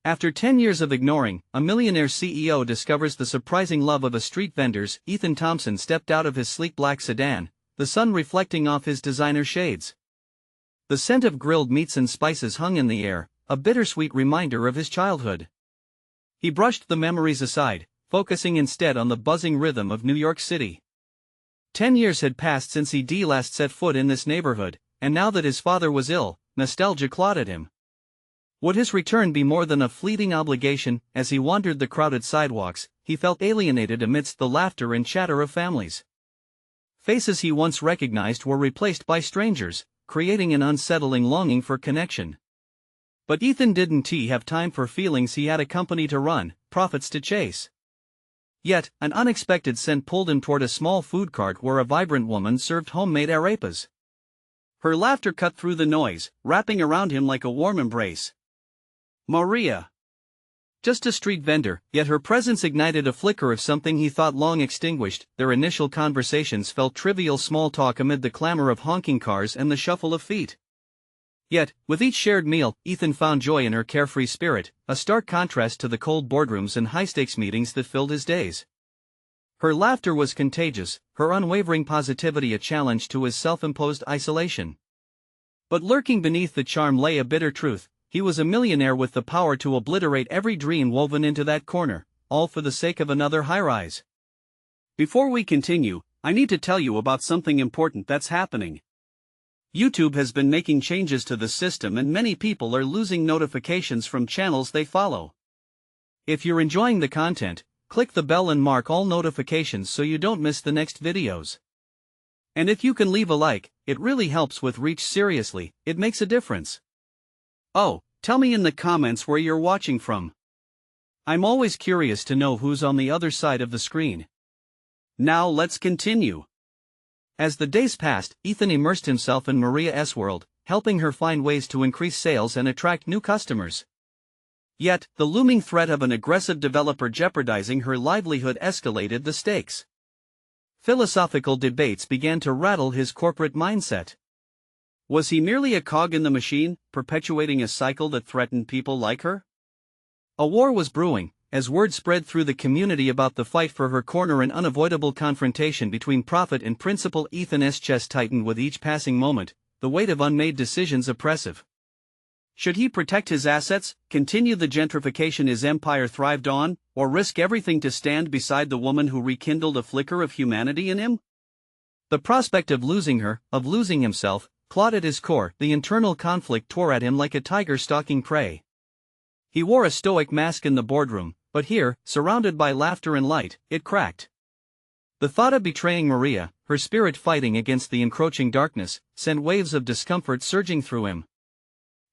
After 10 years of ignoring, a millionaire CEO discovers the surprising love of a street vendor's. Ethan Thompson stepped out of his sleek black sedan, the sun reflecting off his designer shades. The scent of grilled meats and spices hung in the air, a bittersweet reminder of his childhood. He brushed the memories aside, focusing instead on the buzzing rhythm of New York City. 10 years had passed since he last set foot in this neighborhood, and now that his father was ill, nostalgia clawed at him. Would his return be more than a fleeting obligation? As he wandered the crowded sidewalks, he felt alienated amidst the laughter and chatter of families. Faces he once recognized were replaced by strangers, creating an unsettling longing for connection. But Ethan didn't have time for feelings. He had a company to run, profits to chase. Yet, an unexpected scent pulled him toward a small food cart where a vibrant woman served homemade arepas. Her laughter cut through the noise, wrapping around him like a warm embrace. Maria. Just a street vendor, yet her presence ignited a flicker of something he thought long extinguished. Their initial conversations felt trivial small talk amid the clamor of honking cars and the shuffle of feet. Yet, with each shared meal, Ethan found joy in her carefree spirit, a stark contrast to the cold boardrooms and high-stakes meetings that filled his days. Her laughter was contagious, her unwavering positivity a challenge to his self-imposed isolation. But lurking beneath the charm lay a bitter truth. He was a millionaire with the power to obliterate every dream woven into that corner, all for the sake of another high-rise. Before we continue, I need to tell you about something important that's happening. YouTube has been making changes to the system and many people are losing notifications from channels they follow. If you're enjoying the content, click the bell and mark all notifications so you don't miss the next videos. And if you can leave a like, it really helps with reach. Seriously, it makes a difference. Oh, tell me in the comments where you're watching from. I'm always curious to know who's on the other side of the screen. Now let's continue. As the days passed, Ethan immersed himself in Maria's world, helping her find ways to increase sales and attract new customers. Yet, the looming threat of an aggressive developer jeopardizing her livelihood escalated the stakes. Philosophical debates began to rattle his corporate mindset. Was he merely a cog in the machine, perpetuating a cycle that threatened people like her? A war was brewing, as word spread through the community about the fight for her corner. An unavoidable confrontation between profit and principle. Ethan's chest tightened with each passing moment, the weight of unmade decisions oppressive. Should he protect his assets, continue the gentrification his empire thrived on, or risk everything to stand beside the woman who rekindled a flicker of humanity in him? The prospect of losing her, of losing himself, clawed at his core. The internal conflict tore at him like a tiger stalking prey. He wore a stoic mask in the boardroom, but here, surrounded by laughter and light, it cracked. The thought of betraying Maria, her spirit fighting against the encroaching darkness, sent waves of discomfort surging through him.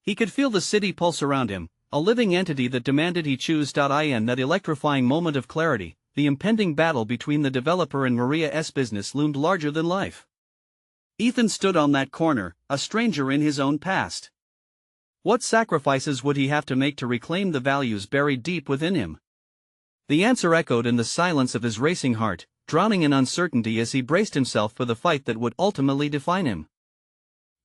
He could feel the city pulse around him, a living entity that demanded he choose. In that electrifying moment of clarity, the impending battle between the developer and Maria's business loomed larger than life. Ethan stood on that corner, a stranger in his own past. What sacrifices would he have to make to reclaim the values buried deep within him? The answer echoed in the silence of his racing heart, drowning in uncertainty as he braced himself for the fight that would ultimately define him.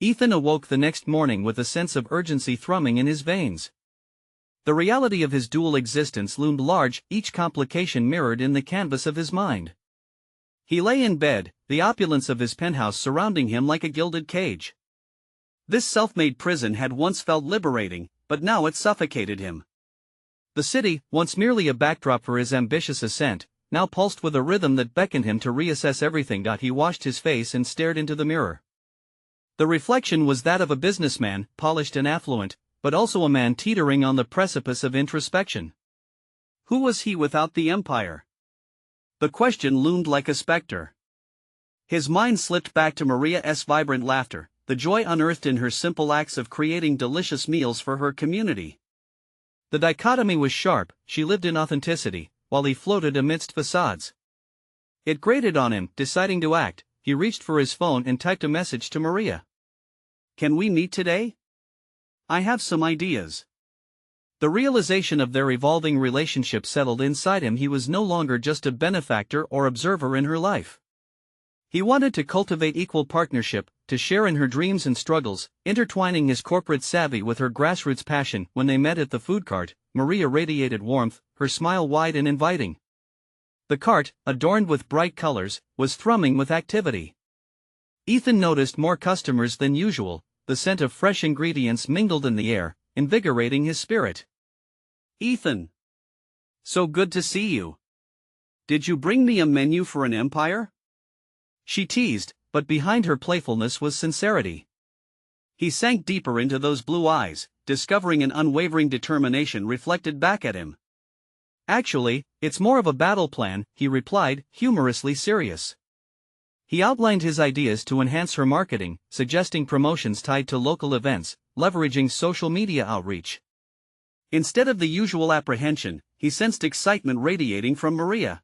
Ethan awoke the next morning with a sense of urgency thrumming in his veins. The reality of his dual existence loomed large, each complication mirrored in the canvas of his mind. He lay in bed, the opulence of his penthouse surrounding him like a gilded cage. This self-made prison had once felt liberating, but now it suffocated him. The city, once merely a backdrop for his ambitious ascent, now pulsed with a rhythm that beckoned him to reassess everything. He washed his face and stared into the mirror. The reflection was that of a businessman, polished and affluent, but also a man teetering on the precipice of introspection. Who was he without the empire? The question loomed like a specter. His mind slipped back to Maria's vibrant laughter, the joy unearthed in her simple acts of creating delicious meals for her community. The dichotomy was sharp. She lived in authenticity, while he floated amidst facades. It grated on him. Deciding to act, he reached for his phone and typed a message to Maria. "Can we meet today? I have some ideas." The realization of their evolving relationship settled inside him. He was no longer just a benefactor or observer in her life. He wanted to cultivate equal partnership, to share in her dreams and struggles, intertwining his corporate savvy with her grassroots passion. When they met at the food cart, Maria radiated warmth, her smile wide and inviting. The cart, adorned with bright colors, was thrumming with activity. Ethan noticed more customers than usual, the scent of fresh ingredients mingled in the air, invigorating his spirit. Ethan! So good to see you. Did you bring me a menu for an empire? She teased, but behind her playfulness was sincerity. He sank deeper into those blue eyes, discovering an unwavering determination reflected back at him. Actually, it's more of a battle plan, he replied, humorously serious. He outlined his ideas to enhance her marketing, suggesting promotions tied to local events, leveraging social media outreach. Instead of the usual apprehension, he sensed excitement radiating from Maria.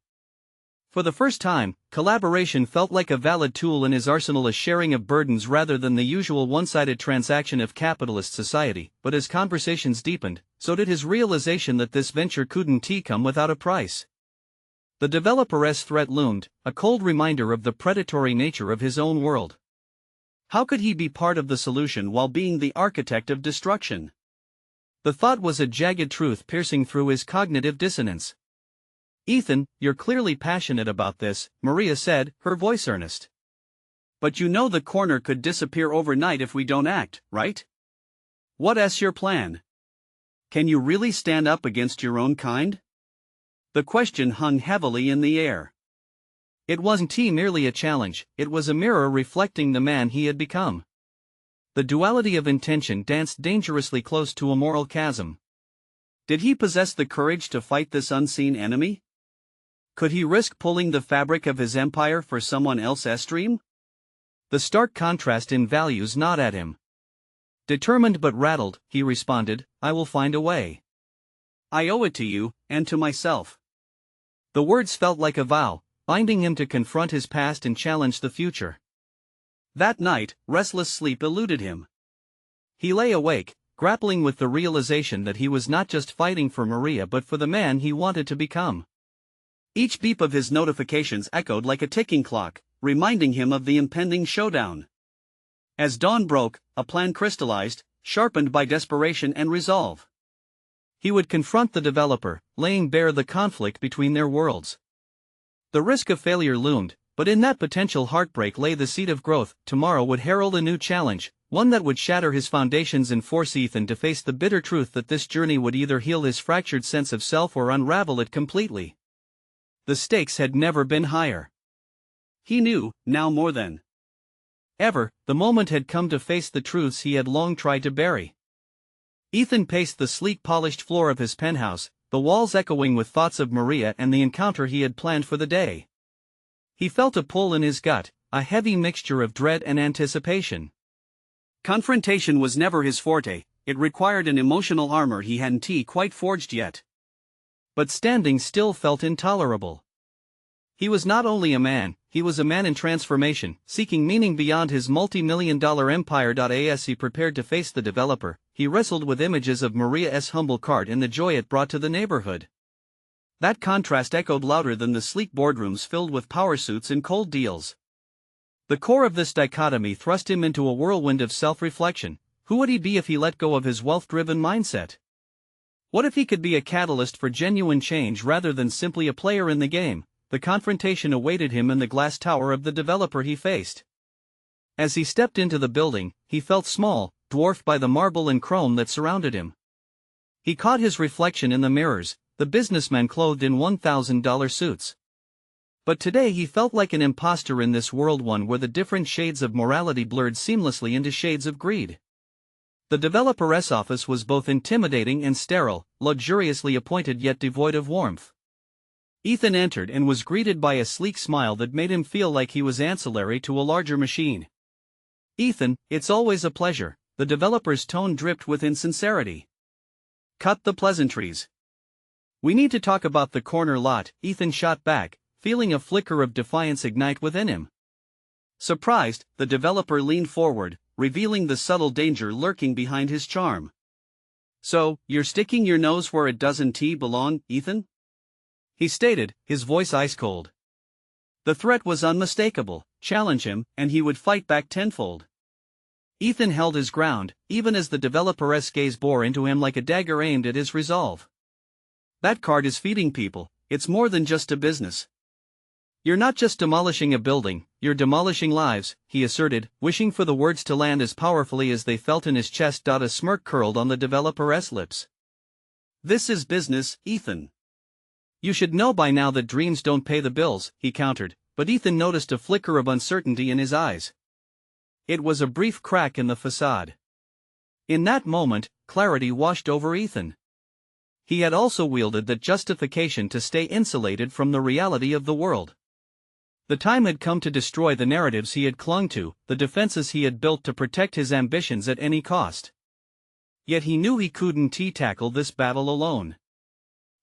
For the first time, collaboration felt like a valid tool in his arsenal, a sharing of burdens rather than the usual one-sided transaction of capitalist society. But as conversations deepened, so did his realization that this venture couldn't come without a price. The developer's threat loomed, a cold reminder of the predatory nature of his own world. How could he be part of the solution while being the architect of destruction? The thought was a jagged truth piercing through his cognitive dissonance. Ethan, you're clearly passionate about this, Maria said, her voice earnest. But you know the corner could disappear overnight if we don't act, right? What's your plan? Can you really stand up against your own kind? The question hung heavily in the air. It wasn't merely a challenge, it was a mirror reflecting the man he had become. The duality of intention danced dangerously close to a moral chasm. Did he possess the courage to fight this unseen enemy? Could he risk pulling the fabric of his empire for someone else's dream? The stark contrast in values gnawed at him. Determined but rattled, he responded, I will find a way. I owe it to you, and to myself. The words felt like a vow, binding him to confront his past and challenge the future. That night, restless sleep eluded him. He lay awake, grappling with the realization that he was not just fighting for Maria but for the man he wanted to become. Each beep of his notifications echoed like a ticking clock, reminding him of the impending showdown. As dawn broke, a plan crystallized, sharpened by desperation and resolve. He would confront the developer, laying bare the conflict between their worlds. The risk of failure loomed, but in that potential heartbreak lay the seed of growth. Tomorrow would herald a new challenge, one that would shatter his foundations and force Ethan to face the bitter truth that this journey would either heal his fractured sense of self or unravel it completely. The stakes had never been higher. He knew, now more than ever, the moment had come to face the truths he had long tried to bury. Ethan paced the sleek polished floor of his penthouse, the walls echoing with thoughts of Maria and the encounter he had planned for the day. He felt a pull in his gut, a heavy mixture of dread and anticipation. Confrontation was never his forte, it required an emotional armor he hadn't quite forged yet. But standing still felt intolerable. He was not only a man, he was a man in transformation, seeking meaning beyond his multi-million-dollar empire. As he prepared to face the developer, he wrestled with images of Maria's humble cart and the joy it brought to the neighborhood. That contrast echoed louder than the sleek boardrooms filled with power suits and cold deals. The core of this dichotomy thrust him into a whirlwind of self-reflection. Who would he be if he let go of his wealth-driven mindset? What if he could be a catalyst for genuine change rather than simply a player in the game? The confrontation awaited him in the glass tower of the developer he faced. As he stepped into the building, he felt small, dwarfed by the marble and chrome that surrounded him. He caught his reflection in the mirrors, the businessmen clothed in $1,000 suits. But today he felt like an imposter in this world, one where the different shades of morality blurred seamlessly into shades of greed. The developer's office was both intimidating and sterile, luxuriously appointed yet devoid of warmth. Ethan entered and was greeted by a sleek smile that made him feel like he was ancillary to a larger machine. Ethan, it's always a pleasure, the developer's tone dripped with insincerity. Cut the pleasantries. We need to talk about the corner lot, Ethan shot back, feeling a flicker of defiance ignite within him. Surprised, the developer leaned forward, revealing the subtle danger lurking behind his charm. So, you're sticking your nose where it doesn't belong, Ethan? He stated, his voice ice cold. The threat was unmistakable: challenge him, and he would fight back tenfold. Ethan held his ground, even as the developer's gaze bore into him like a dagger aimed at his resolve. That card is feeding people, it's more than just a business. You're not just demolishing a building, you're demolishing lives, he asserted, wishing for the words to land as powerfully as they felt in his chest. A smirk curled on the developer's lips. This is business, Ethan. You should know by now that dreams don't pay the bills, he countered, but Ethan noticed a flicker of uncertainty in his eyes. It was a brief crack in the facade. In that moment, clarity washed over Ethan. He had also wielded that justification to stay insulated from the reality of the world. The time had come to destroy the narratives he had clung to, the defenses he had built to protect his ambitions at any cost. Yet he knew he couldn't tackle this battle alone.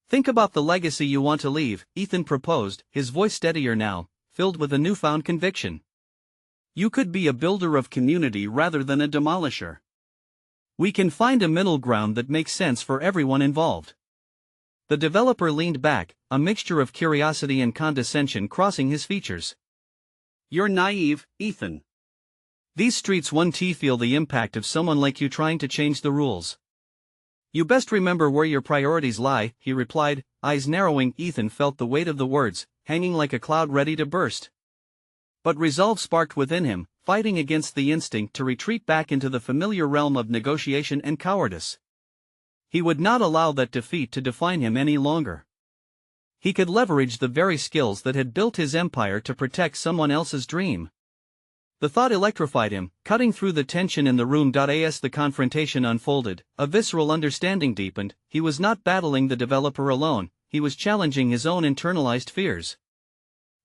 Think about the legacy you want to leave, Ethan proposed, his voice steadier now, filled with a newfound conviction. You could be a builder of community rather than a demolisher. We can find a middle ground that makes sense for everyone involved. The developer leaned back, a mixture of curiosity and condescension crossing his features. You're naive, Ethan. These streets won't feel the impact of someone like you trying to change the rules. You best remember where your priorities lie, he replied, eyes narrowing. Ethan felt the weight of the words, hanging like a cloud ready to burst. But resolve sparked within him, fighting against the instinct to retreat back into the familiar realm of negotiation and cowardice. He would not allow that defeat to define him any longer. He could leverage the very skills that had built his empire to protect someone else's dream. The thought electrified him, cutting through the tension in the room. As the confrontation unfolded, a visceral understanding deepened. He was not battling the developer alone, he was challenging his own internalized fears.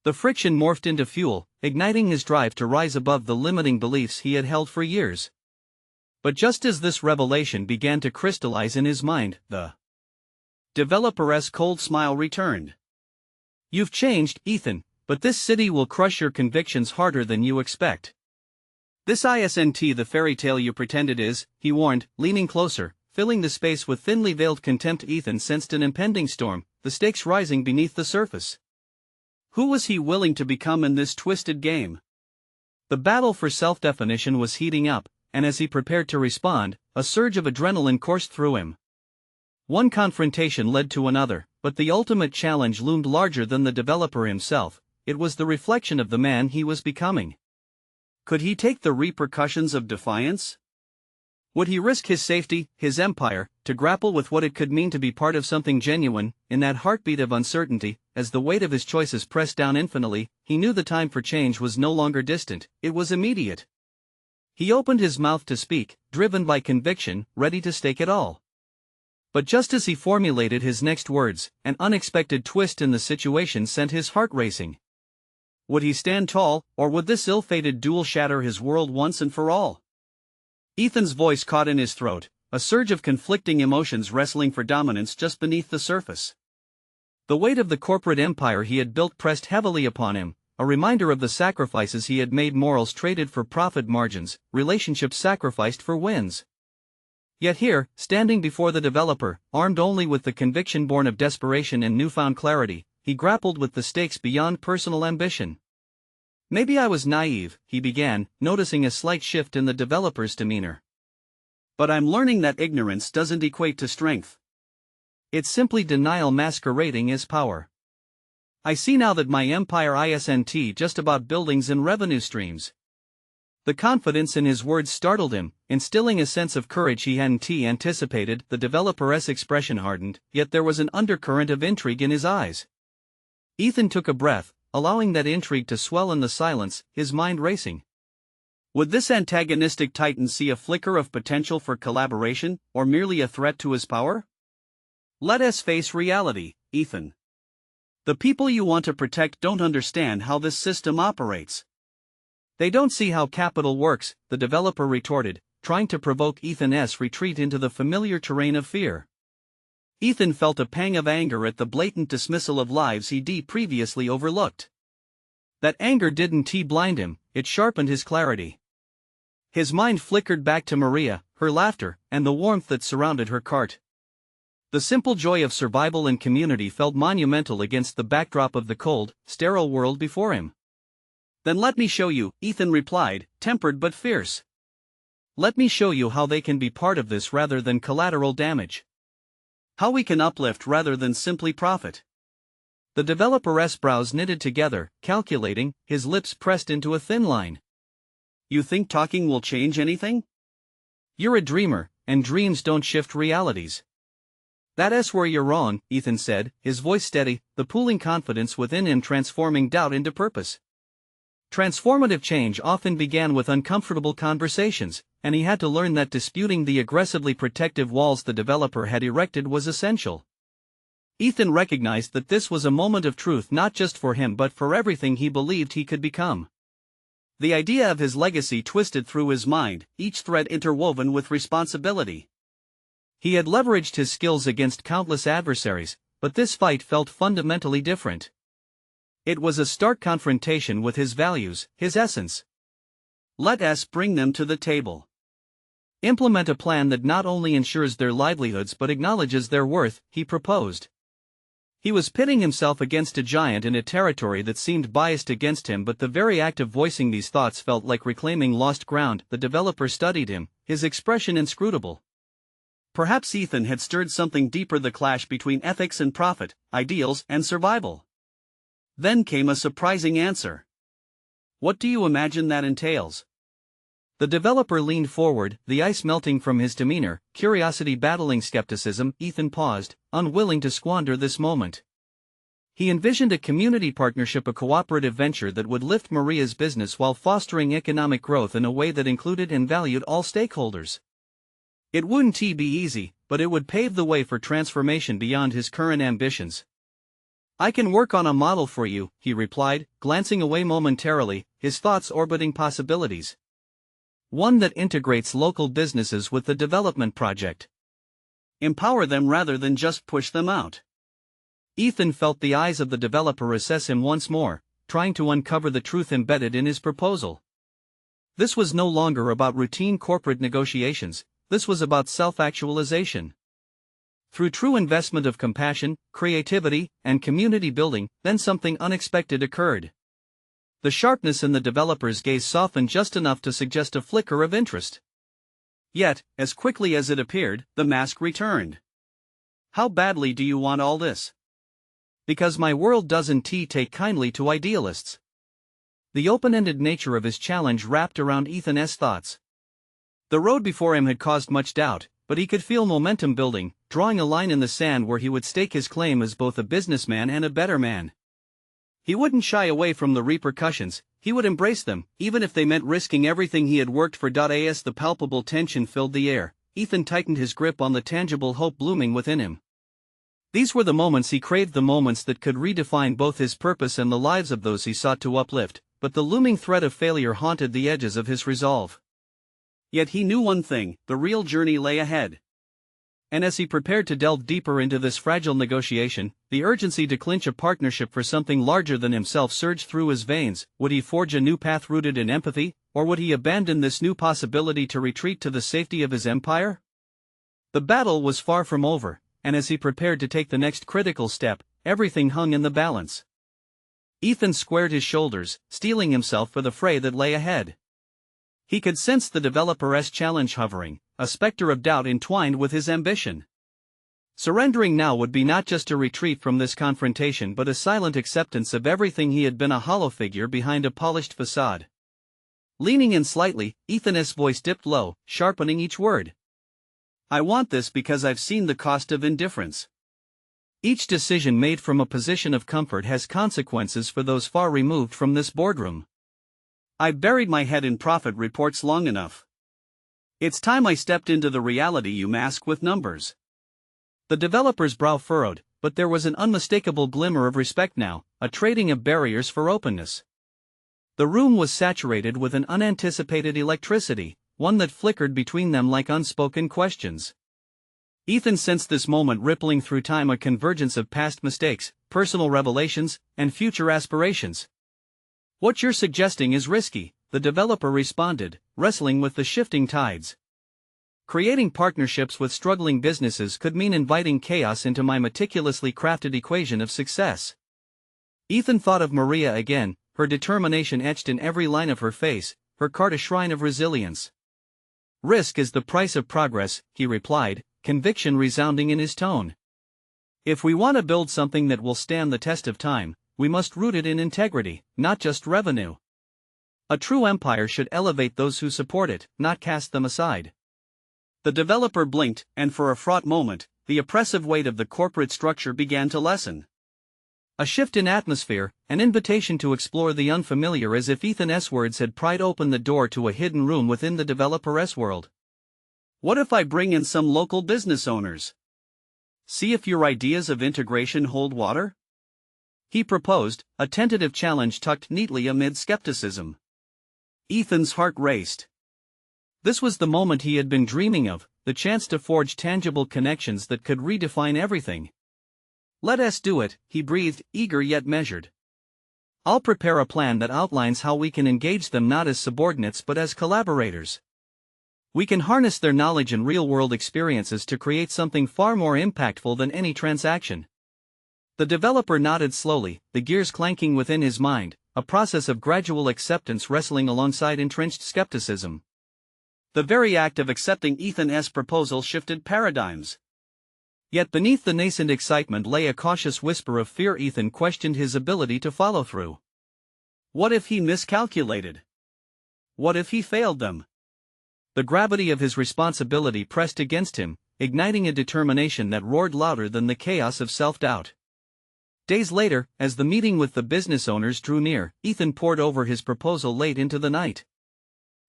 The friction morphed into fuel, igniting his drive to rise above the limiting beliefs he had held for years. But just as this revelation began to crystallize in his mind, the developer's cold smile returned. You've changed, Ethan, but this city will crush your convictions harder than you expect. This isn't the fairy tale you pretend it is, he warned, leaning closer, filling the space with thinly veiled contempt. Ethan sensed an impending storm, the stakes rising beneath the surface. Who was he willing to become in this twisted game? The battle for self-definition was heating up, and as he prepared to respond, a surge of adrenaline coursed through him. One confrontation led to another, but the ultimate challenge loomed larger than the developer himself. It was the reflection of the man he was becoming. Could he take the repercussions of defiance? Would he risk his safety, his empire, to grapple with what it could mean to be part of something genuine? In that heartbeat of uncertainty, as the weight of his choices pressed down infinitely, he knew the time for change was no longer distant, it was immediate. He opened his mouth to speak, driven by conviction, ready to stake it all. But just as he formulated his next words, an unexpected twist in the situation sent his heart racing. Would he stand tall, or would this ill-fated duel shatter his world once and for all? Ethan's voice caught in his throat, a surge of conflicting emotions wrestling for dominance just beneath the surface. The weight of the corporate empire he had built pressed heavily upon him, a reminder of the sacrifices he had made, morals traded for profit margins, relationships sacrificed for wins. Yet here, standing before the developer, armed only with the conviction born of desperation and newfound clarity, he grappled with the stakes beyond personal ambition. Maybe I was naive, he began, noticing a slight shift in the developer's demeanor. But I'm learning that ignorance doesn't equate to strength. It's simply denial masquerading as power. I see now that my empire isn't just about buildings and revenue streams. The confidence in his words startled him, instilling a sense of courage he hadn't anticipated. The developer's expression hardened, yet there was an undercurrent of intrigue in his eyes. Ethan took a breath, allowing that intrigue to swell in the silence, his mind racing. Would this antagonistic titan see a flicker of potential for collaboration, or merely a threat to his power? Let us face reality, Ethan. The people you want to protect don't understand how this system operates. They don't see how capital works, the developer retorted, trying to provoke Ethan's retreat into the familiar terrain of fear. Ethan felt a pang of anger at the blatant dismissal of lives he'd previously overlooked. That anger didn't blind him, it sharpened his clarity. His mind flickered back to Maria, her laughter, and the warmth that surrounded her cart. The simple joy of survival and community felt monumental against the backdrop of the cold, sterile world before him. Then let me show you, Ethan replied, tempered but fierce. Let me show you how they can be part of this rather than collateral damage. How we can uplift rather than simply profit. The developer's brows knitted together, calculating, his lips pressed into a thin line. You think talking will change anything? You're a dreamer, and dreams don't shift realities. That's where you're wrong, Ethan said, his voice steady, the pooling confidence within him transforming doubt into purpose. Transformative change often began with uncomfortable conversations, and he had to learn that disputing the aggressively protective walls the developer had erected was essential. Ethan recognized that this was a moment of truth not just for him but for everything he believed he could become. The idea of his legacy twisted through his mind, each thread interwoven with responsibility. He had leveraged his skills against countless adversaries, but this fight felt fundamentally different. It was a stark confrontation with his values, his essence. Let us bring them to the table. Implement a plan that not only ensures their livelihoods but acknowledges their worth, he proposed. He was pitting himself against a giant in a territory that seemed biased against him, but the very act of voicing these thoughts felt like reclaiming lost ground. The developer studied him, his expression inscrutable. Perhaps Ethan had stirred something deeper, the clash between ethics and profit, ideals and survival. Then came a surprising answer. What do you imagine that entails? The developer leaned forward, the ice melting from his demeanor, curiosity battling skepticism. Ethan paused, unwilling to squander this moment. He envisioned a community partnership, a cooperative venture that would lift Maria's business while fostering economic growth in a way that included and valued all stakeholders. It wouldn't be easy, but it would pave the way for transformation beyond his current ambitions. I can work on a model for you, he replied, glancing away momentarily, his thoughts orbiting possibilities. One that integrates local businesses with the development project. Empower them rather than just push them out. Ethan felt the eyes of the developer assess him once more, trying to uncover the truth embedded in his proposal. This was no longer about routine corporate negotiations, this was about self-actualization. Through true investment of compassion, creativity, and community building, then something unexpected occurred. The sharpness in the developer's gaze softened just enough to suggest a flicker of interest. Yet, as quickly as it appeared, the mask returned. How badly do you want all this? Because my world doesn't take kindly to idealists. The open-ended nature of his challenge wrapped around Ethan's thoughts. The road before him had caused much doubt, but he could feel momentum building, drawing a line in the sand where he would stake his claim as both a businessman and a better man. He wouldn't shy away from the repercussions, he would embrace them, even if they meant risking everything he had worked for. As the palpable tension filled the air, Ethan tightened his grip on the tangible hope blooming within him. These were the moments he craved, the moments that could redefine both his purpose and the lives of those he sought to uplift, but the looming threat of failure haunted the edges of his resolve. Yet he knew one thing, the real journey lay ahead. And as he prepared to delve deeper into this fragile negotiation, the urgency to clinch a partnership for something larger than himself surged through his veins. Would he forge a new path rooted in empathy, or would he abandon this new possibility to retreat to the safety of his empire? The battle was far from over, and as he prepared to take the next critical step, everything hung in the balance. Ethan squared his shoulders, steeling himself for the fray that lay ahead. He could sense the developer's challenge hovering, a specter of doubt entwined with his ambition. Surrendering now would be not just a retreat from this confrontation but a silent acceptance of everything he had been, a hollow figure behind a polished facade. Leaning in slightly, Ethan's voice dipped low, sharpening each word. I want this because I've seen the cost of indifference. Each decision made from a position of comfort has consequences for those far removed from this boardroom. I've buried my head in profit reports long enough. It's time I stepped into the reality you mask with numbers. The developer's brow furrowed, but there was an unmistakable glimmer of respect now, a trading of barriers for openness. The room was saturated with an unanticipated electricity, one that flickered between them like unspoken questions. Ethan sensed this moment rippling through time, a convergence of past mistakes, personal revelations, and future aspirations. What you're suggesting is risky, the developer responded, wrestling with the shifting tides. Creating partnerships with struggling businesses could mean inviting chaos into my meticulously crafted equation of success. Ethan thought of Maria again, her determination etched in every line of her face, her card a shrine of resilience. Risk is the price of progress, he replied, conviction resounding in his tone. If we want to build something that will stand the test of time, we must root it in integrity, not just revenue. A true empire should elevate those who support it, not cast them aside. The developer blinked, and for a fraught moment, the oppressive weight of the corporate structure began to lessen. A shift in atmosphere, an invitation to explore the unfamiliar, as if Ethan's words had pried open the door to a hidden room within the developer's world. What if I bring in some local business owners? See if your ideas of integration hold water? He proposed, a tentative challenge tucked neatly amid skepticism. Ethan's heart raced. This was the moment he had been dreaming of, the chance to forge tangible connections that could redefine everything. "Let us do it," he breathed, eager yet measured. "I'll prepare a plan that outlines how we can engage them not as subordinates but as collaborators. We can harness their knowledge and real-world experiences to create something far more impactful than any transaction." The developer nodded slowly, the gears clanking within his mind, a process of gradual acceptance wrestling alongside entrenched skepticism. The very act of accepting Ethan's proposal shifted paradigms. Yet beneath the nascent excitement lay a cautious whisper of fear. Ethan questioned his ability to follow through. What if he miscalculated? What if he failed them? The gravity of his responsibility pressed against him, igniting a determination that roared louder than the chaos of self-doubt. Days later, as the meeting with the business owners drew near, Ethan pored over his proposal late into the night.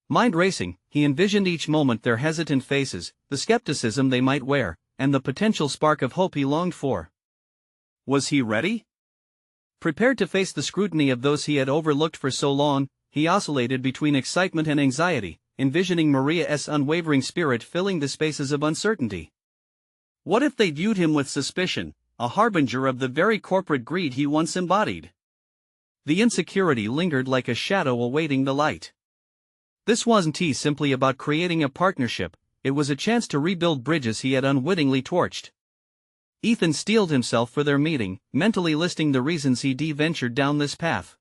Mind racing, he envisioned each moment their hesitant faces, the skepticism they might wear, and the potential spark of hope he longed for. Was he ready? Prepared to face the scrutiny of those he had overlooked for so long, he oscillated between excitement and anxiety, envisioning Maria's unwavering spirit filling the spaces of uncertainty. What if they viewed him with suspicion, a harbinger of the very corporate greed he once embodied? The insecurity lingered like a shadow awaiting the light. This wasn't simply about creating a partnership, it was a chance to rebuild bridges he had unwittingly torched. Ethan steeled himself for their meeting, mentally listing the reasons he'd ventured down this path.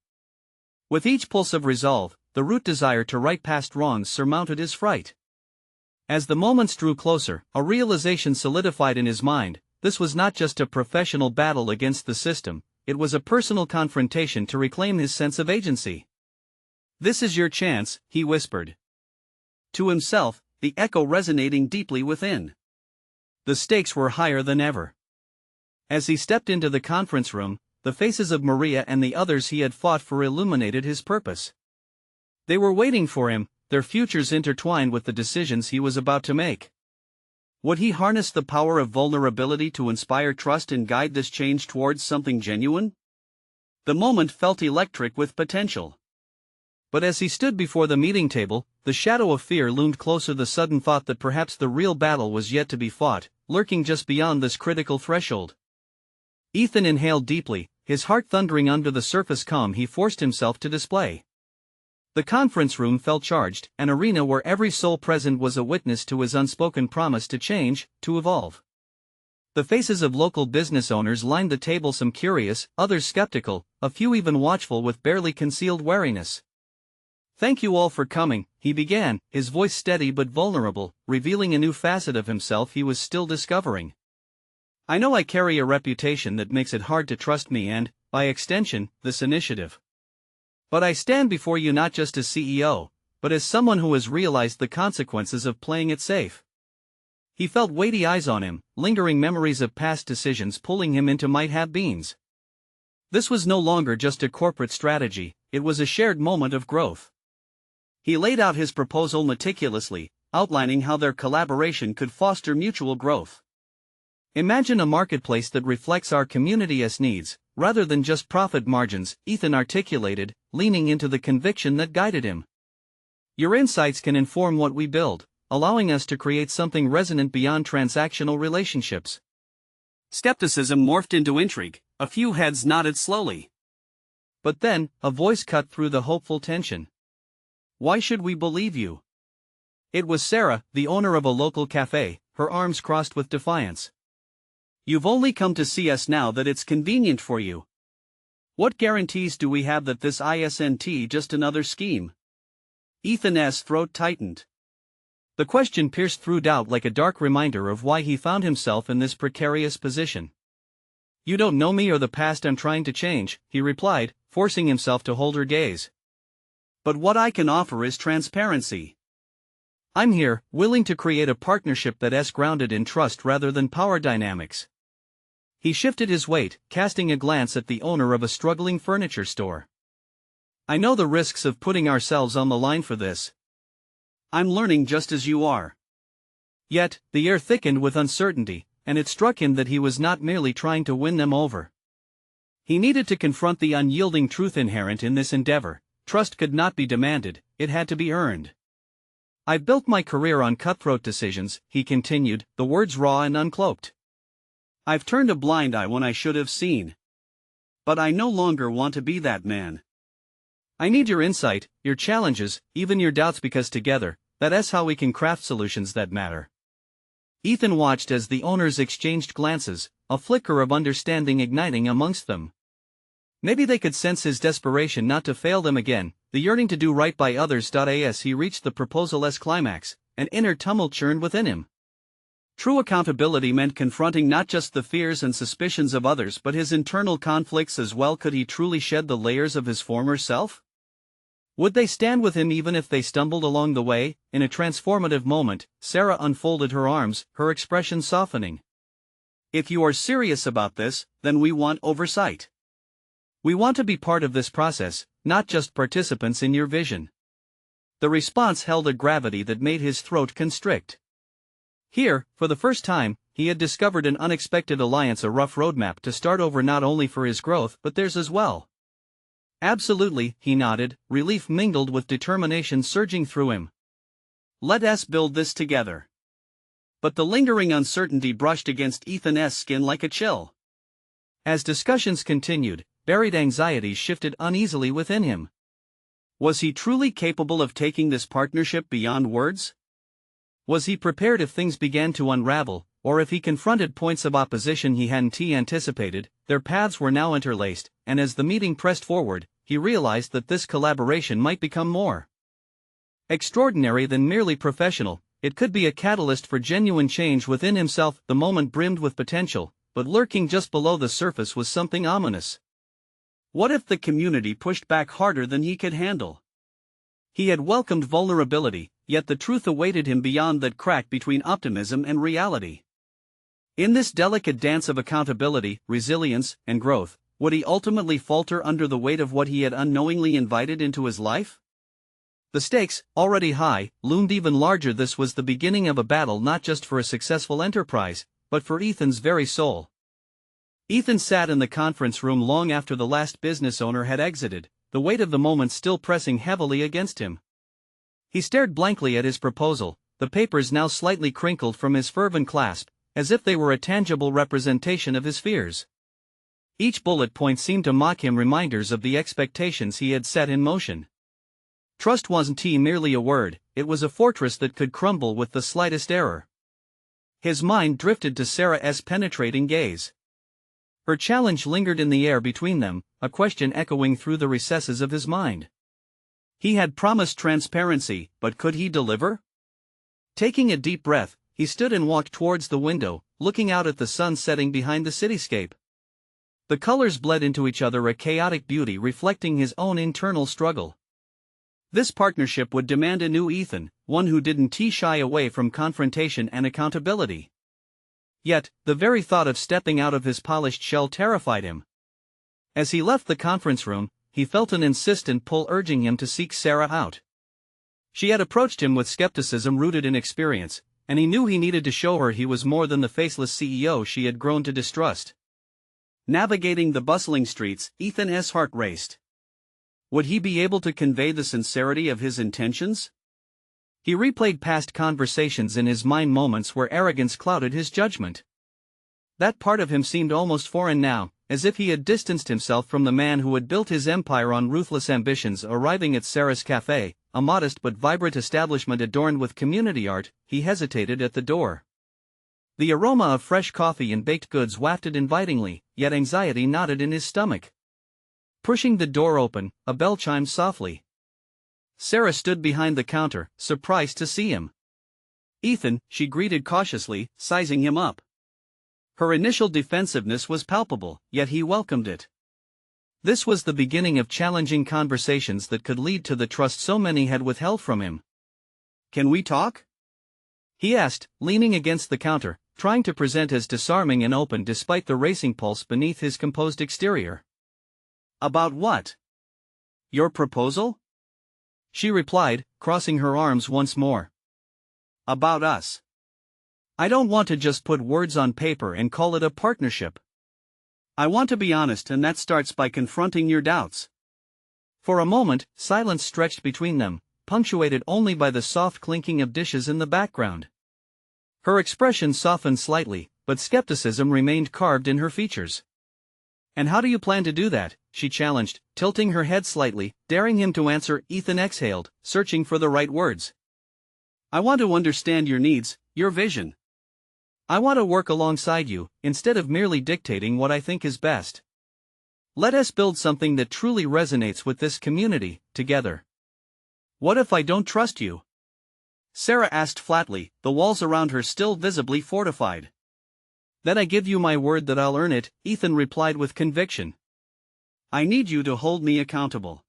With each pulse of resolve, the root desire to right past wrongs surmounted his fright. As the moments drew closer, a realization solidified in his mind: this was not just a professional battle against the system, it was a personal confrontation to reclaim his sense of agency. "This is your chance," he whispered to himself, the echo resonating deeply within. The stakes were higher than ever. As he stepped into the conference room, the faces of Maria and the others he had fought for illuminated his purpose. They were waiting for him, their futures intertwined with the decisions he was about to make. Would he harness the power of vulnerability to inspire trust and guide this change towards something genuine? The moment felt electric with potential. But as he stood before the meeting table, the shadow of fear loomed closer. The sudden thought that perhaps the real battle was yet to be fought, lurking just beyond this critical threshold. Ethan inhaled deeply, his heart thundering under the surface calm he forced himself to display. The conference room felt charged, an arena where every soul present was a witness to his unspoken promise to change, to evolve. The faces of local business owners lined the table, some curious, others skeptical, a few even watchful with barely concealed wariness. "Thank you all for coming," he began, his voice steady but vulnerable, revealing a new facet of himself he was still discovering. "I know I carry a reputation that makes it hard to trust me and, by extension, this initiative. But I stand before you not just as CEO, but as someone who has realized the consequences of playing it safe." He felt weighty eyes on him, lingering memories of past decisions pulling him into might-have-beens. This was no longer just a corporate strategy, it was a shared moment of growth. He laid out his proposal meticulously, outlining how their collaboration could foster mutual growth. "Imagine a marketplace that reflects our community's needs, rather than just profit margins," Ethan articulated, leaning into the conviction that guided him. "Your insights can inform what we build, allowing us to create something resonant beyond transactional relationships." Skepticism morphed into intrigue, a few heads nodded slowly. But then, a voice cut through the hopeful tension. "Why should we believe you?" It was Sarah, the owner of a local cafe, her arms crossed with defiance. "You've only come to see us now that it's convenient for you. What guarantees do we have that this isn't just another scheme?" Ethan's throat tightened. The question pierced through doubt like a dark reminder of why he found himself in this precarious position. You don't know me or the past I'm trying to change, he replied, forcing himself to hold her gaze. But what I can offer is transparency. I'm here, willing to create a partnership that's grounded in trust rather than power dynamics. He shifted his weight, casting a glance at the owner of a struggling furniture store. I know the risks of putting ourselves on the line for this. I'm learning just as you are. Yet, the air thickened with uncertainty, and it struck him that he was not merely trying to win them over. He needed to confront the unyielding truth inherent in this endeavor. Trust could not be demanded, it had to be earned. I've built my career on cutthroat decisions, he continued, the words raw and uncloaked. I've turned a blind eye when I should have seen. But I no longer want to be that man. I need your insight, your challenges, even your doubts, because together, that's how we can craft solutions that matter. Ethan watched as the owners exchanged glances, a flicker of understanding igniting amongst them. Maybe they could sense his desperation not to fail them again, the yearning to do right by others. As he reached the proposal's climax, an inner tumult churned within him. True accountability meant confronting not just the fears and suspicions of others but his internal conflicts as well. Could he truly shed the layers of his former self? Would they stand with him even if they stumbled along the way? In a transformative moment, Sarah unfolded her arms, her expression softening. If you are serious about this, then we want oversight. We want to be part of this process, not just participants in your vision. The response held a gravity that made his throat constrict. Here, for the first time, he had discovered an unexpected alliance, a rough roadmap to start over not only for his growth but theirs as well. Absolutely, he nodded, relief mingled with determination surging through him. Let us build this together. But the lingering uncertainty brushed against Ethan's skin like a chill. As discussions continued, buried anxieties shifted uneasily within him. Was he truly capable of taking this partnership beyond words? Was he prepared if things began to unravel, or if he confronted points of opposition he hadn't anticipated? Their paths were now interlaced, and as the meeting pressed forward, he realized that this collaboration might become more extraordinary than merely professional. It could be a catalyst for genuine change within himself. The moment brimmed with potential, but lurking just below the surface was something ominous. What if the community pushed back harder than he could handle? He had welcomed vulnerability, yet the truth awaited him beyond that crack between optimism and reality. In this delicate dance of accountability, resilience, and growth, would he ultimately falter under the weight of what he had unknowingly invited into his life? The stakes, already high, loomed even larger. This was the beginning of a battle not just for a successful enterprise, but for Ethan's very soul. Ethan sat in the conference room long after the last business owner had exited, the weight of the moment still pressing heavily against him. He stared blankly at his proposal, the papers now slightly crinkled from his fervent clasp, as if they were a tangible representation of his fears. Each bullet point seemed to mock him, reminders of the expectations he had set in motion. Trust wasn't merely a word, it was a fortress that could crumble with the slightest error. His mind drifted to Sarah's penetrating gaze. Her challenge lingered in the air between them, a question echoing through the recesses of his mind. He had promised transparency, but could he deliver? Taking a deep breath, he stood and walked towards the window, looking out at the sun setting behind the cityscape. The colors bled into each other, a chaotic beauty reflecting his own internal struggle. This partnership would demand a new Ethan, one who didn't shy away from confrontation and accountability. Yet, the very thought of stepping out of his polished shell terrified him. As he left the conference room, he felt an insistent pull urging him to seek Sarah out. She had approached him with skepticism rooted in experience, and he knew he needed to show her he was more than the faceless CEO she had grown to distrust. Navigating the bustling streets, Ethan's heart raced. Would he be able to convey the sincerity of his intentions? He replayed past conversations in his mind, moments where arrogance clouded his judgment. That part of him seemed almost foreign now, as if he had distanced himself from the man who had built his empire on ruthless ambitions. Arriving at Sarah's cafe, a modest but vibrant establishment adorned with community art, he hesitated at the door. The aroma of fresh coffee and baked goods wafted invitingly, yet anxiety knotted in his stomach. Pushing the door open, a bell chimed softly. Sarah stood behind the counter, surprised to see him. "Ethan," she greeted cautiously, sizing him up. Her initial defensiveness was palpable, yet he welcomed it. This was the beginning of challenging conversations that could lead to the trust so many had withheld from him. "Can we talk?" he asked, leaning against the counter, trying to present as disarming and open despite the racing pulse beneath his composed exterior. "About what? Your proposal?" she replied, crossing her arms once more. "About us. I don't want to just put words on paper and call it a partnership. I want to be honest, and that starts by confronting your doubts." For a moment, silence stretched between them, punctuated only by the soft clinking of dishes in the background. Her expression softened slightly, but skepticism remained carved in her features. "And how do you plan to do that?" she challenged, tilting her head slightly, daring him to answer. Ethan exhaled, searching for the right words. "I want to understand your needs, your vision. I want to work alongside you, instead of merely dictating what I think is best. Let us build something that truly resonates with this community, together." "What if I don't trust you?" Sarah asked flatly, the walls around her still visibly fortified. "Then I give you my word that I'll earn it," Ethan replied with conviction. "I need you to hold me accountable.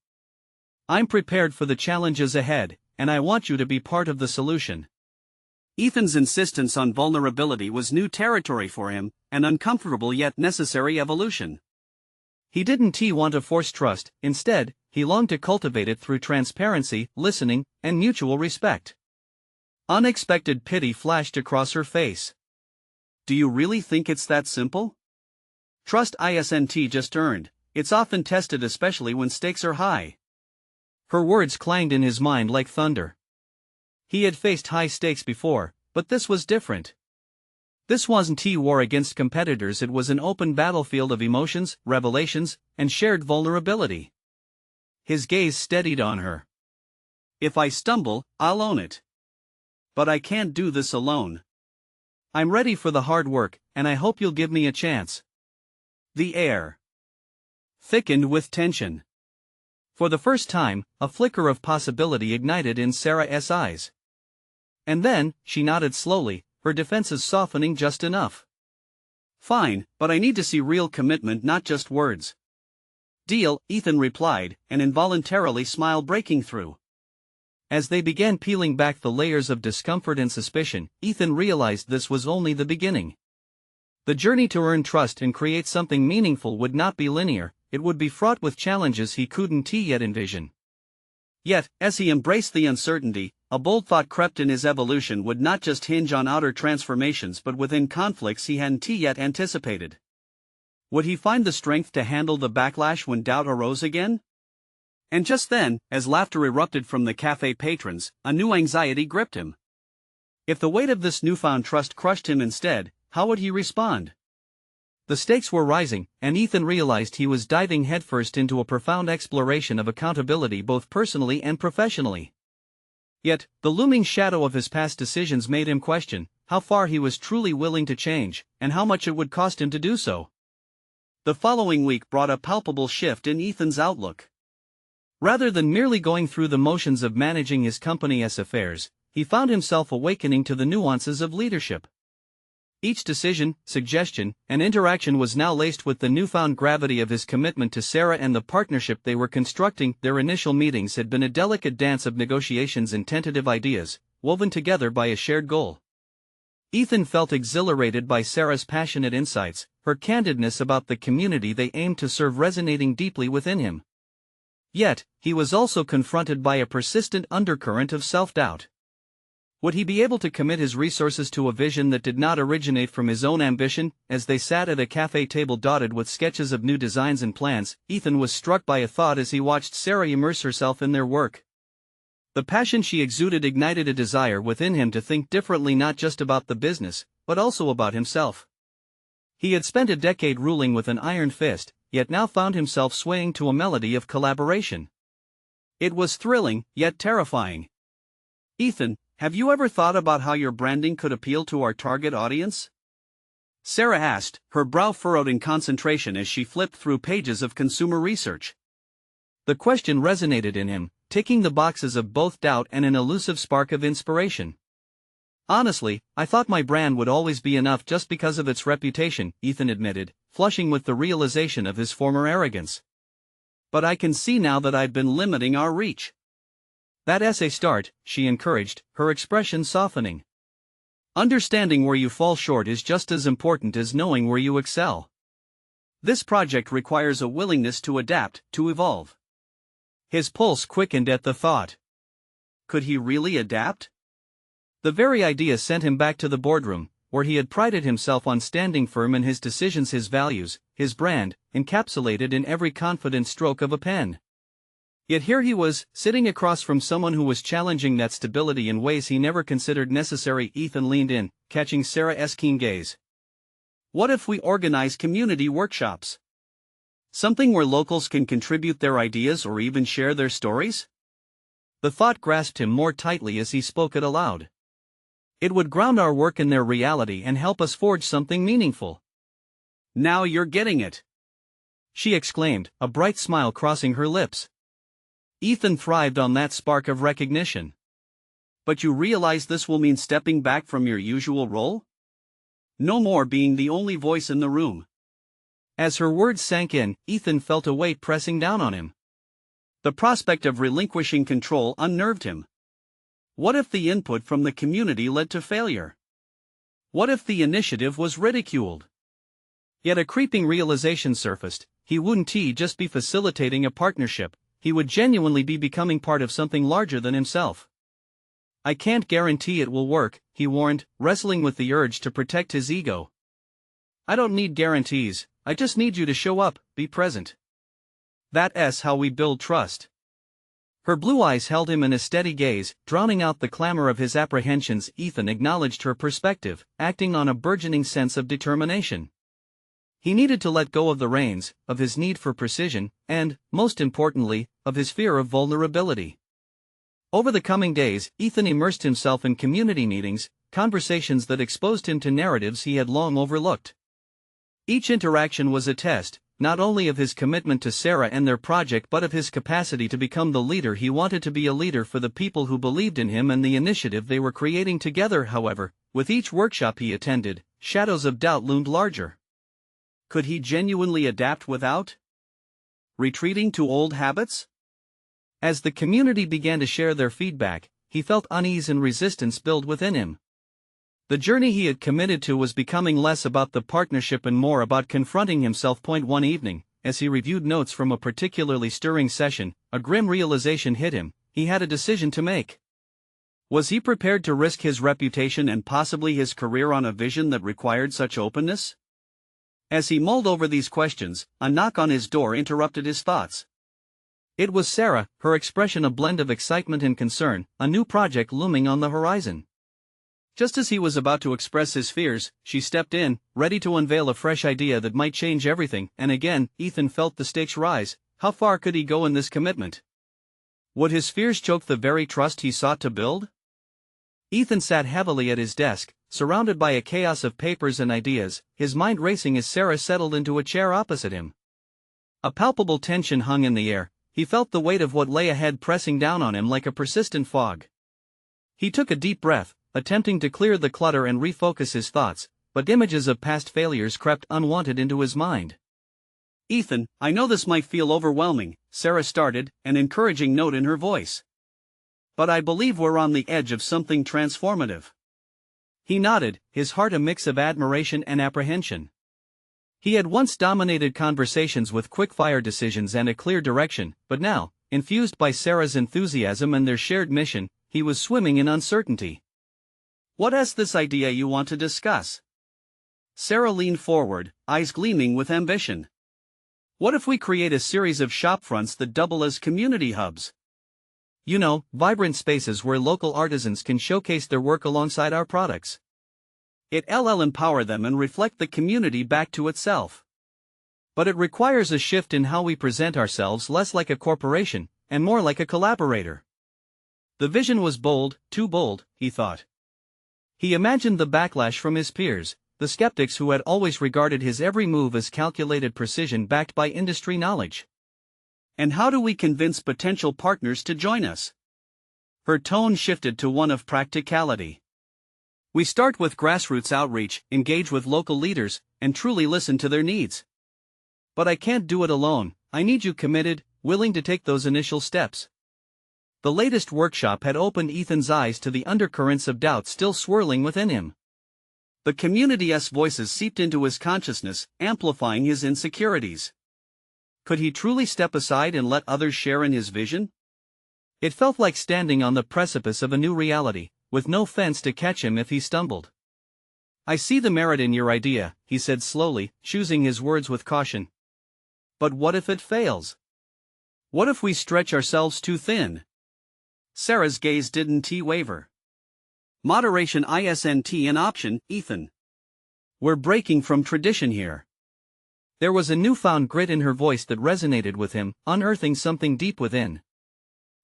I'm prepared for the challenges ahead, and I want you to be part of the solution." Ethan's insistence on vulnerability was new territory for him, an uncomfortable yet necessary evolution. He didn't want to force trust, instead, he longed to cultivate it through transparency, listening, and mutual respect. Unexpected pity flashed across her face. "Do you really think it's that simple? Trust isn't just earned, it's often tested, especially when stakes are high." Her words clanged in his mind like thunder. He had faced high stakes before, but this was different. This wasn't a war against competitors, it was an open battlefield of emotions, revelations, and shared vulnerability. His gaze steadied on her. "If I stumble, I'll own it. But I can't do this alone. I'm ready for the hard work, and I hope you'll give me a chance." The air thickened with tension. For the first time, a flicker of possibility ignited in Sarah's eyes. And then, she nodded slowly, her defenses softening just enough. "Fine, but I need to see real commitment, not just words." "Deal," Ethan replied, an involuntarily smile breaking through. As they began peeling back the layers of discomfort and suspicion, Ethan realized this was only the beginning. The journey to earn trust and create something meaningful would not be linear, it would be fraught with challenges he couldn't yet envision. Yet, as he embraced the uncertainty, a bold thought crept in: his evolution would not just hinge on outer transformations but within conflicts he hadn't yet anticipated. Would he find the strength to handle the backlash when doubt arose again? And just then, as laughter erupted from the cafe patrons, a new anxiety gripped him. If the weight of this newfound trust crushed him instead, how would he respond? The stakes were rising, and Ethan realized he was diving headfirst into a profound exploration of accountability both personally and professionally. Yet, the looming shadow of his past decisions made him question how far he was truly willing to change, and how much it would cost him to do so. The following week brought a palpable shift in Ethan's outlook. Rather than merely going through the motions of managing his company's affairs, he found himself awakening to the nuances of leadership. Each decision, suggestion, and interaction was now laced with the newfound gravity of his commitment to Sarah and the partnership they were constructing. Their initial meetings had been a delicate dance of negotiations and tentative ideas, woven together by a shared goal. Ethan felt exhilarated by Sarah's passionate insights, her candidness about the community they aimed to serve resonating deeply within him. Yet, he was also confronted by a persistent undercurrent of self-doubt. Would he be able to commit his resources to a vision that did not originate from his own ambition? As they sat at a cafe table dotted with sketches of new designs and plans, Ethan was struck by a thought as he watched Sarah immerse herself in their work. The passion she exuded ignited a desire within him to think differently, not just about the business, but also about himself. He had spent a decade ruling with an iron fist, yet now found himself swaying to a melody of collaboration. It was thrilling, yet terrifying. "Ethan, have you ever thought about how your branding could appeal to our target audience?" Sarah asked, her brow furrowed in concentration as she flipped through pages of consumer research. The question resonated in him, ticking the boxes of both doubt and an elusive spark of inspiration. Honestly, I thought my brand would always be enough just because of its reputation, Ethan admitted, flushing with the realization of his former arrogance. But I can see now that I've been limiting our reach. That essay start, she encouraged, her expression softening. Understanding where you fall short is just as important as knowing where you excel. This project requires a willingness to adapt, to evolve. His pulse quickened at the thought. Could he really adapt? The very idea sent him back to the boardroom, where he had prided himself on standing firm in his decisions, his values, his brand, encapsulated in every confident stroke of a pen. Yet here he was, sitting across from someone who was challenging that stability in ways he never considered necessary. Ethan leaned in, catching Sarah's keen gaze. What if we organize community workshops? Something where locals can contribute their ideas or even share their stories? The thought grasped him more tightly as he spoke it aloud. It would ground our work in their reality and help us forge something meaningful. Now you're getting it, she exclaimed, a bright smile crossing her lips. Ethan thrived on that spark of recognition. But you realize this will mean stepping back from your usual role? No more being the only voice in the room. As her words sank in, Ethan felt a weight pressing down on him. The prospect of relinquishing control unnerved him. What if the input from the community led to failure? What if the initiative was ridiculed? Yet a creeping realization surfaced: he wouldn't just be facilitating a partnership, he would genuinely be becoming part of something larger than himself. I can't guarantee it will work, he warned, wrestling with the urge to protect his ego. I don't need guarantees, I just need you to show up, be present. That's how we build trust. Her blue eyes held him in a steady gaze, drowning out the clamor of his apprehensions. Ethan acknowledged her perspective, acting on a burgeoning sense of determination. He needed to let go of the reins, of his need for precision, and, most importantly, of his fear of vulnerability. Over the coming days, Ethan immersed himself in community meetings, conversations that exposed him to narratives he had long overlooked. Each interaction was a test, not only of his commitment to Sarah and their project but of his capacity to become the leader he wanted to be, a leader for the people who believed in him and the initiative they were creating together. However, with each workshop he attended, shadows of doubt loomed larger. Could he genuinely adapt without retreating to old habits? As the community began to share their feedback, he felt unease and resistance build within him. The journey he had committed to was becoming less about the partnership and more about confronting himself. One evening, as he reviewed notes from a particularly stirring session, a grim realization hit him: he had a decision to make. Was he prepared to risk his reputation and possibly his career on a vision that required such openness? As he mulled over these questions, a knock on his door interrupted his thoughts. It was Sarah, her expression a blend of excitement and concern, a new project looming on the horizon. Just as he was about to express his fears, she stepped in, ready to unveil a fresh idea that might change everything. And again, Ethan felt the stakes rise. How far could he go in this commitment? Would his fears choke the very trust he sought to build? Ethan sat heavily at his desk, surrounded by a chaos of papers and ideas, his mind racing as Sarah settled into a chair opposite him. A palpable tension hung in the air. He felt the weight of what lay ahead pressing down on him like a persistent fog. He took a deep breath, attempting to clear the clutter and refocus his thoughts, but images of past failures crept unwanted into his mind. Ethan, I know this might feel overwhelming, Sarah started, an encouraging note in her voice. But I believe we're on the edge of something transformative. He nodded, his heart a mix of admiration and apprehension. He had once dominated conversations with quick-fire decisions and a clear direction, but now, infused by Sarah's enthusiasm and their shared mission, he was swimming in uncertainty. What is this idea you want to discuss? Sarah leaned forward, eyes gleaming with ambition. What if we create a series of shopfronts that double as community hubs? You know, vibrant spaces where local artisans can showcase their work alongside our products. It'll empower them and reflect the community back to itself. But it requires a shift in how we present ourselves, less like a corporation, and more like a collaborator. The vision was bold, too bold, he thought. He imagined the backlash from his peers, the skeptics who had always regarded his every move as calculated precision backed by industry knowledge. And how do we convince potential partners to join us? Her tone shifted to one of practicality. We start with grassroots outreach, engage with local leaders, and truly listen to their needs. But I can't do it alone, I need you committed, willing to take those initial steps. The latest workshop had opened Ethan's eyes to the undercurrents of doubt still swirling within him. The community's voices seeped into his consciousness, amplifying his insecurities. Could he truly step aside and let others share in his vision? It felt like standing on the precipice of a new reality, with no fence to catch him if he stumbled. I see the merit in your idea, he said slowly, choosing his words with caution. But what if it fails? What if we stretch ourselves too thin? Sarah's gaze didn't waver. Moderation isn't an option, Ethan. We're breaking from tradition here. There was a newfound grit in her voice that resonated with him, unearthing something deep within.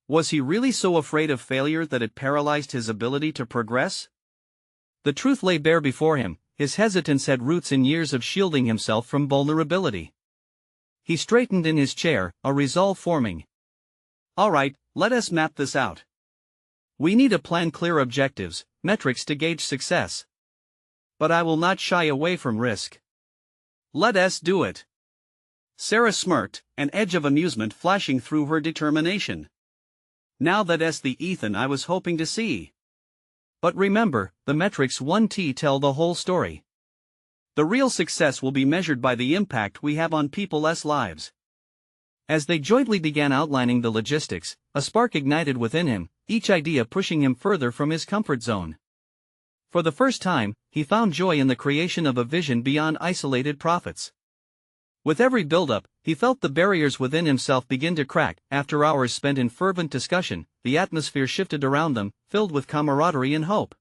Was he really so afraid of failure that it paralyzed his ability to progress? The truth lay bare before him, his hesitance had roots in years of shielding himself from vulnerability. He straightened in his chair, a resolve forming. All right, let us map this out. We need a plan, clear objectives, metrics to gauge success. But I will not shy away from risk. Let us do it. Sarah smirked, an edge of amusement flashing through her determination. Now that's the Ethan I was hoping to see. But remember, the metrics won't tell the whole story. The real success will be measured by the impact we have on people's lives. As they jointly began outlining the logistics, a spark ignited within him, each idea pushing him further from his comfort zone. For the first time, he found joy in the creation of a vision beyond isolated profits. With every build-up, he felt the barriers within himself begin to crack. After hours spent in fervent discussion, the atmosphere shifted around them, filled with camaraderie and hope.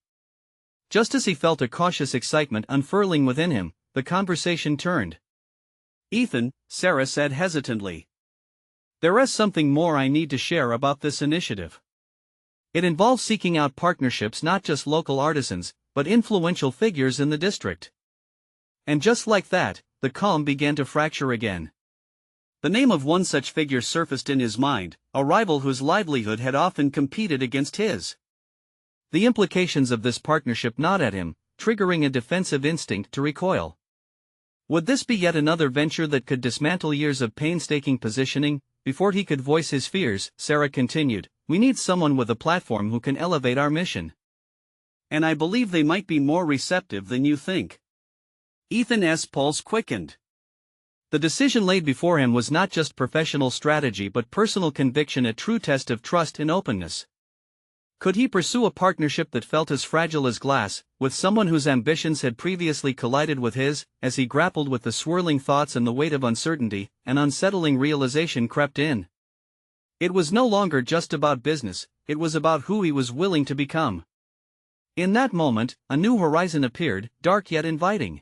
Just as he felt a cautious excitement unfurling within him, the conversation turned. Ethan, Sarah said hesitantly. There is something more I need to share about this initiative. It involves seeking out partnerships, not just local artisans, but influential figures in the district. And just like that, the calm began to fracture again. The name of one such figure surfaced in his mind, a rival whose livelihood had often competed against his. The implications of this partnership gnawed at him, triggering a defensive instinct to recoil. Would this be yet another venture that could dismantle years of painstaking positioning? Before he could voice his fears, Sarah continued, we need someone with a platform who can elevate our mission. And I believe they might be more receptive than you think. Ethan's pulse quickened. The decision laid before him was not just professional strategy but personal conviction, a true test of trust and openness. Could he pursue a partnership that felt as fragile as glass, with someone whose ambitions had previously collided with his? As he grappled with the swirling thoughts and the weight of uncertainty, an unsettling realization crept in. It was no longer just about business, it was about who he was willing to become. In that moment, a new horizon appeared, dark yet inviting.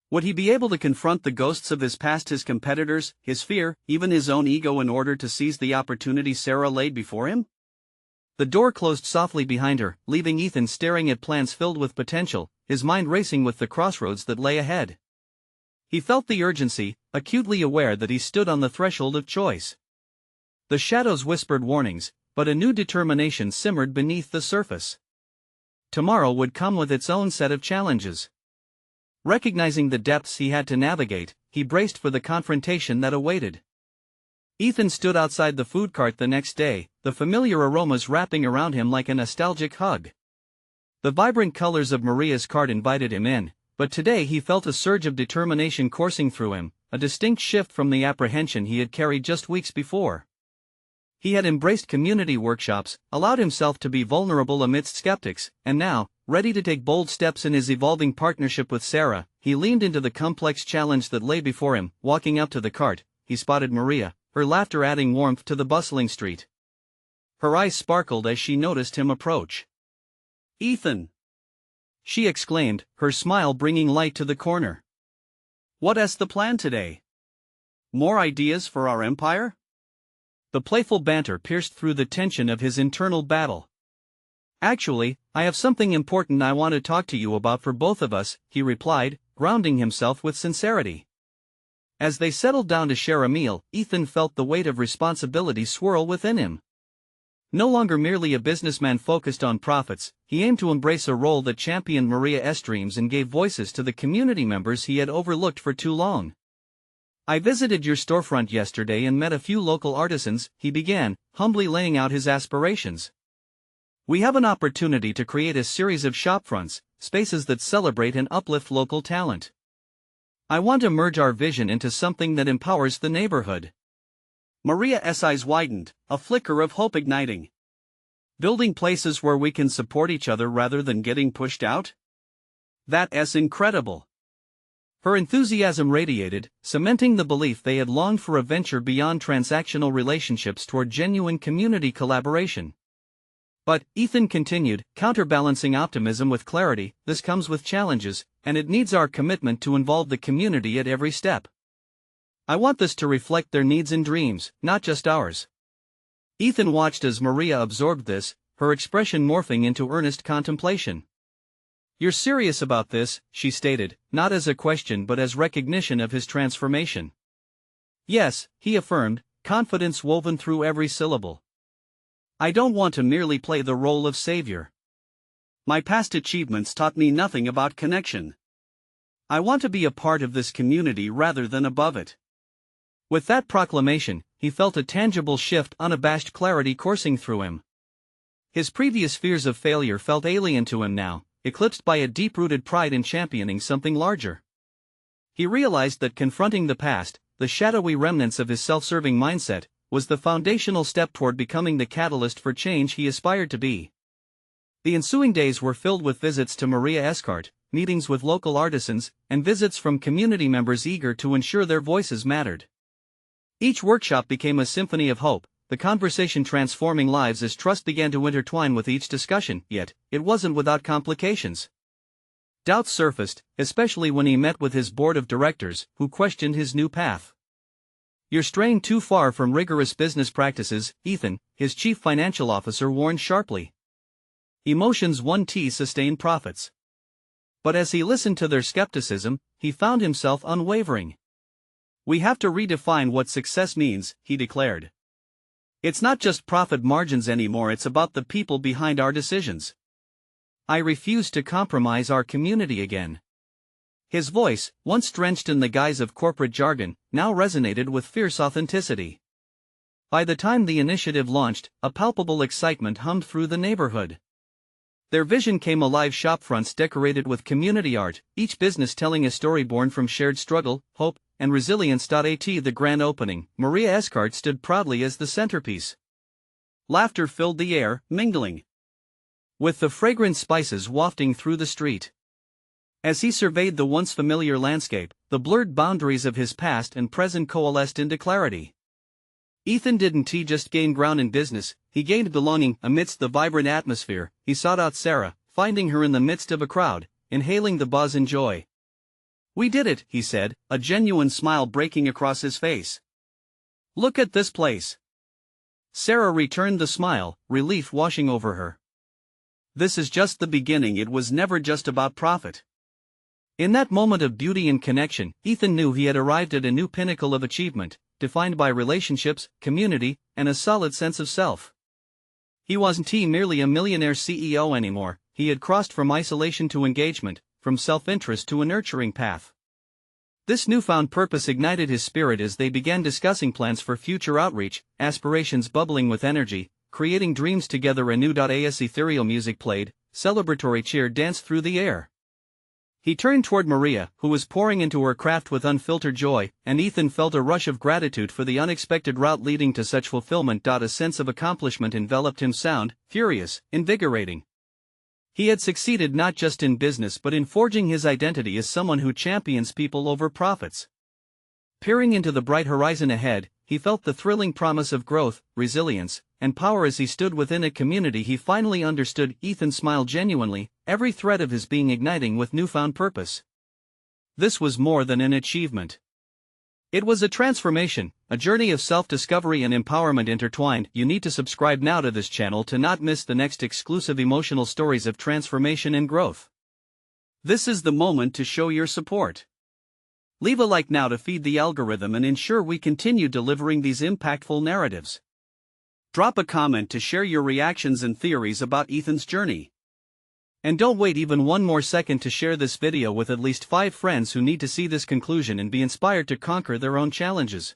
Would he be able to confront the ghosts of his past, his competitors, his fear, even his own ego, in order to seize the opportunity Sarah laid before him? The door closed softly behind her, leaving Ethan staring at plans filled with potential, his mind racing with the crossroads that lay ahead. He felt the urgency, acutely aware that he stood on the threshold of choice. The shadows whispered warnings, but a new determination simmered beneath the surface. Tomorrow would come with its own set of challenges. Recognizing the depths he had to navigate, he braced for the confrontation that awaited. Ethan stood outside the food cart the next day, the familiar aromas wrapping around him like a nostalgic hug. The vibrant colors of Maria's cart invited him in, but today he felt a surge of determination coursing through him, a distinct shift from the apprehension he had carried just weeks before. He had embraced community workshops, allowed himself to be vulnerable amidst skeptics, and now, ready to take bold steps in his evolving partnership with Sarah, he leaned into the complex challenge that lay before him. Walking up to the cart, he spotted Maria, her laughter adding warmth to the bustling street. Her eyes sparkled as she noticed him approach. "Ethan!" she exclaimed, her smile bringing light to the corner. "What's the plan today? More ideas for our empire?" The playful banter pierced through the tension of his internal battle. "Actually, I have something important I want to talk to you about for both of us," he replied, grounding himself with sincerity. As they settled down to share a meal, Ethan felt the weight of responsibility swirl within him. No longer merely a businessman focused on profits, he aimed to embrace a role that championed Maria's dreams and gave voices to the community members he had overlooked for too long. "I visited your storefront yesterday and met a few local artisans," he began, humbly laying out his aspirations. "We have an opportunity to create a series of shopfronts, spaces that celebrate and uplift local talent. I want to merge our vision into something that empowers the neighborhood." Maria's eyes widened, a flicker of hope igniting. "Building places where we can support each other rather than getting pushed out? That's incredible." Her enthusiasm radiated, cementing the belief they had longed for, a venture beyond transactional relationships toward genuine community collaboration. "But," Ethan continued, counterbalancing optimism with clarity, "this comes with challenges, and it needs our commitment to involve the community at every step. I want this to reflect their needs and dreams, not just ours." Ethan watched as Maria absorbed this, her expression morphing into earnest contemplation. "You're serious about this," she stated, not as a question but as recognition of his transformation. "Yes," he affirmed, confidence woven through every syllable. "I don't want to merely play the role of savior. My past achievements taught me nothing about connection. I want to be a part of this community rather than above it." With that proclamation, he felt a tangible shift, unabashed clarity coursing through him. His previous fears of failure felt alien to him now, eclipsed by a deep-rooted pride in championing something larger. He realized that confronting the past, the shadowy remnants of his self-serving mindset, was the foundational step toward becoming the catalyst for change he aspired to be. The ensuing days were filled with visits to Maria's cart, meetings with local artisans, and visits from community members eager to ensure their voices mattered. Each workshop became a symphony of hope, the conversation transforming lives as trust began to intertwine with each discussion, yet it wasn't without complications. Doubts surfaced, especially when he met with his board of directors, who questioned his new path. "You're straying too far from rigorous business practices," Ethan, his chief financial officer, warned sharply. "Emotions 1T sustain profits." But as he listened to their skepticism, he found himself unwavering. "We have to redefine what success means," he declared. "It's not just profit margins anymore, it's about the people behind our decisions. I refuse to compromise our community again." His voice, once drenched in the guise of corporate jargon, now resonated with fierce authenticity. By the time the initiative launched, a palpable excitement hummed through the neighborhood. Their vision came alive, shopfronts decorated with community art, each business telling a story born from shared struggle, hope, and resilience. At the grand opening, Maria's cart stood proudly as the centerpiece. Laughter filled the air, mingling with the fragrant spices wafting through the street. As he surveyed the once familiar landscape, the blurred boundaries of his past and present coalesced into clarity. Ethan didn't just gain ground in business, he gained belonging. Amidst the vibrant atmosphere, he sought out Sarah, finding her in the midst of a crowd, inhaling the buzz and joy. "We did it," he said, a genuine smile breaking across his face. "Look at this place." Sarah returned the smile, relief washing over her. "This is just the beginning. It was never just about profit." In that moment of beauty and connection, Ethan knew he had arrived at a new pinnacle of achievement, defined by relationships, community, and a solid sense of self. He wasn't merely a millionaire CEO anymore, he had crossed from isolation to engagement, from self-interest to a nurturing path. This newfound purpose ignited his spirit as they began discussing plans for future outreach, aspirations bubbling with energy, creating dreams together anew. As ethereal music played, celebratory cheer danced through the air. He turned toward Maria, who was pouring into her craft with unfiltered joy, and Ethan felt a rush of gratitude for the unexpected route leading to such fulfillment. A sense of accomplishment enveloped him, sound, furious, invigorating. He had succeeded not just in business but in forging his identity as someone who champions people over profits. Peering into the bright horizon ahead, he felt the thrilling promise of growth, resilience, and power as he stood within a community he finally understood. Ethan smiled genuinely, every thread of his being igniting with newfound purpose. This was more than an achievement. It was a transformation, a journey of self-discovery and empowerment intertwined. You need to subscribe now to this channel to not miss the next exclusive emotional stories of transformation and growth. This is the moment to show your support. Leave a like now to feed the algorithm and ensure we continue delivering these impactful narratives. Drop a comment to share your reactions and theories about Ethan's journey. And don't wait even one more second to share this video with at least 5 friends who need to see this conclusion and be inspired to conquer their own challenges.